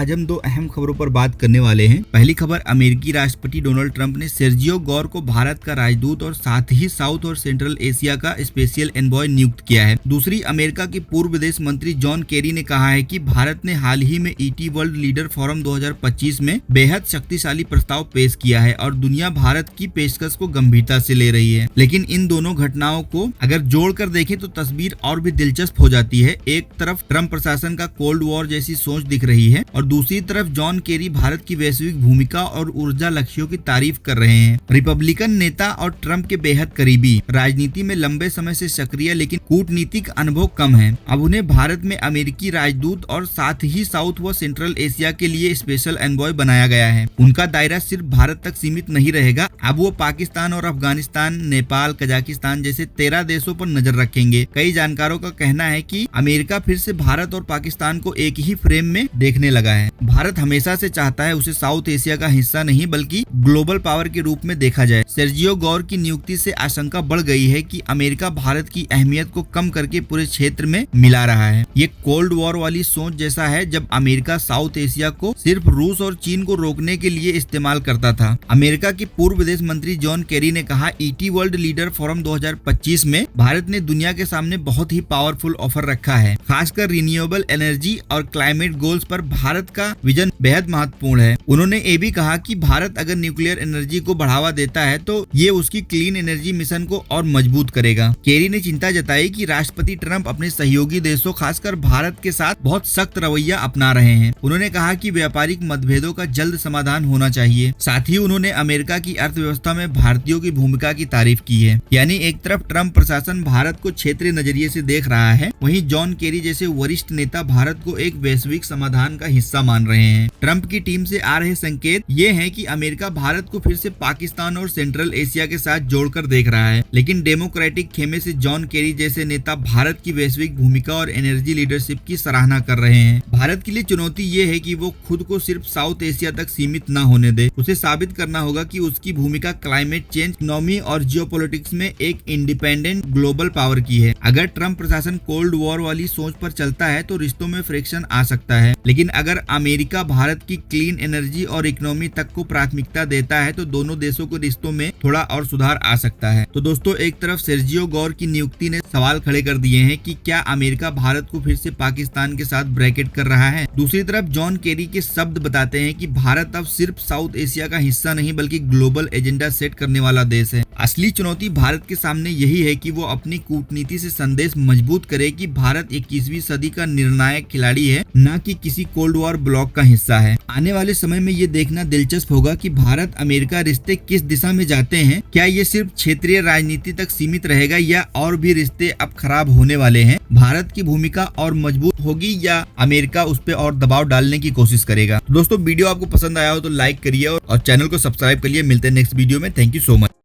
आज हम दो अहम खबरों पर बात करने वाले हैं। पहली खबर, अमेरिकी राष्ट्रपति डोनाल्ड ट्रंप ने सेर्जियो गौर को भारत का राजदूत और साथ ही साउथ और सेंट्रल एशिया का स्पेशल एनवॉय नियुक्त किया है। दूसरी, अमेरिका के पूर्व विदेश मंत्री जॉन केरी ने कहा है कि भारत ने हाल ही में ईटी वर्ल्ड लीडर फोरम 2025 में बेहद शक्तिशाली प्रस्ताव पेश किया है और दुनिया भारत की पेशकश को गंभीरता से ले रही है। लेकिन इन दोनों घटनाओं को अगर जोड़कर देखें तो तस्वीर और भी दिलचस्प हो जाती है। एक तरफ ट्रंप प्रशासन का कोल्ड वॉर जैसी सोच दिख रही है और दूसरी तरफ जॉन केरी भारत की वैश्विक भूमिका और ऊर्जा लक्ष्यों की तारीफ कर रहे हैं। रिपब्लिकन नेता और ट्रंप के बेहद करीबी, राजनीति में लंबे समय से सक्रिय लेकिन कूटनीतिक अनुभव कम है। अब उन्हें भारत में अमेरिकी राजदूत और साथ ही साउथ व सेंट्रल एशिया के लिए स्पेशल एनवॉय बनाया गया है। उनका दायरा सिर्फ भारत तक सीमित नहीं रहेगा, अब वो पाकिस्तान और अफगानिस्तान, नेपाल, कजाकिस्तान जैसे 13 देशों पर नजर रखेंगे। कई जानकारों का कहना है कि अमेरिका फिर से भारत और पाकिस्तान को एक ही फ्रेम में देखने लगा है। भारत हमेशा से चाहता है उसे साउथ एशिया का हिस्सा नहीं बल्कि ग्लोबल पावर के रूप में देखा जाए। सेर्जियो गौर की नियुक्ति से आशंका बढ़ गई है कि अमेरिका भारत की अहमियत को कम करके पूरे क्षेत्र में मिला रहा है। ये कोल्ड वॉर वाली सोच जैसा है जब अमेरिका साउथ एशिया को सिर्फ रूस और चीन को रोकने के लिए इस्तेमाल करता था। अमेरिका के पूर्व विदेश मंत्री जॉन केरी ने कहा, ईटी वर्ल्ड लीडर फोरम 2025 में भारत ने दुनिया के सामने बहुत ही पावरफुल ऑफर रखा है। खासकर रिन्यूएबल एनर्जी और क्लाइमेट गोल्स पर भारत का विजन बेहद महत्वपूर्ण है। उन्होंने ये भी कहा कि भारत अगर न्यूक्लियर एनर्जी को बढ़ावा देता है तो ये उसकी क्लीन एनर्जी मिशन को और मजबूत करेगा। केरी ने चिंता जताई कि राष्ट्रपति ट्रंप अपने सहयोगी देशों खासकर भारत के साथ बहुत सख्त रवैया अपना रहे हैं। उन्होंने कहा कि व्यापारिक मतभेदों का जल्द समाधान होना चाहिए। साथ ही उन्होंने अमेरिका की अर्थव्यवस्था में भारतीयों की भूमिका की तारीफ की है। यानी एक तरफ ट्रंप प्रशासन भारत को क्षेत्रीय नजरिए से देख रहा है, वहीं जॉन केरी जैसे वरिष्ठ नेता भारत को एक वैश्विक समाधान का हिस्सा मान रहे हैं। ट्रंप की टीम से आ रहे संकेत ये हैं कि अमेरिका भारत को फिर से पाकिस्तान और सेंट्रल एशिया के साथ जोड़कर देख रहा है। लेकिन डेमोक्रेटिक खेमे से जॉन केरी जैसे नेता भारत की वैश्विक भूमिका और एनर्जी लीडरशिप की सराहना कर रहे हैं। भारत के लिए चुनौती ये है कि वो खुद को सिर्फ साउथ एशिया तक सीमित न होने दे। उसे साबित करना होगा कि उसकी भूमिका क्लाइमेट चेंज, इकोनॉमी और जियोपॉलिटिक्स में एक इंडिपेंडेंट ग्लोबल पावर की है। अगर ट्रंप प्रशासन कोल्ड वॉर वाली सोच पर चलता है तो रिश्तों में फ्रिक्शन आ सकता है, लेकिन अगर अमेरिका भारत की क्लीन एनर्जी और इकोनॉमी तक को प्राथमिकता देता है तो दोनों देशों के रिश्तों में थोड़ा और सुधार आ सकता है। तो दोस्तों, एक तरफ सेर्जियो गौर की नियुक्ति ने सवाल खड़े कर दिए हैं कि क्या अमेरिका भारत को फिर से पाकिस्तान के साथ ब्रैकेट कर रहा है। दूसरी तरफ जॉन केरी के शब्द बताते हैं कि भारत अब सिर्फ साउथ एशिया का हिस्सा नहीं बल्कि ग्लोबल एजेंडा सेट करने वाला देश है। असली चुनौती भारत के सामने यही है कि वो अपनी कूटनीति से संदेश मजबूत करे कि भारत 21वीं सदी का निर्णायक खिलाड़ी है, न कि किसी कोल्ड वॉर ब्लॉक का हिस्सा है। आने वाले समय में ये देखना दिलचस्प होगा कि भारत अमेरिका रिश्ते किस दिशा में जाते हैं। क्या ये सिर्फ क्षेत्रीय राजनीति तक सीमित रहेगा या और भी रिश्ते अब खराब होने वाले हैं। भारत की भूमिका और मजबूत होगी या अमेरिका उस पर और दबाव डालने की कोशिश करेगा। दोस्तों, वीडियो आपको पसंद आया हो तो लाइक करिए और चैनल को सब्सक्राइब करिए। मिलते हैं नेक्स्ट वीडियो में। Thank you so much.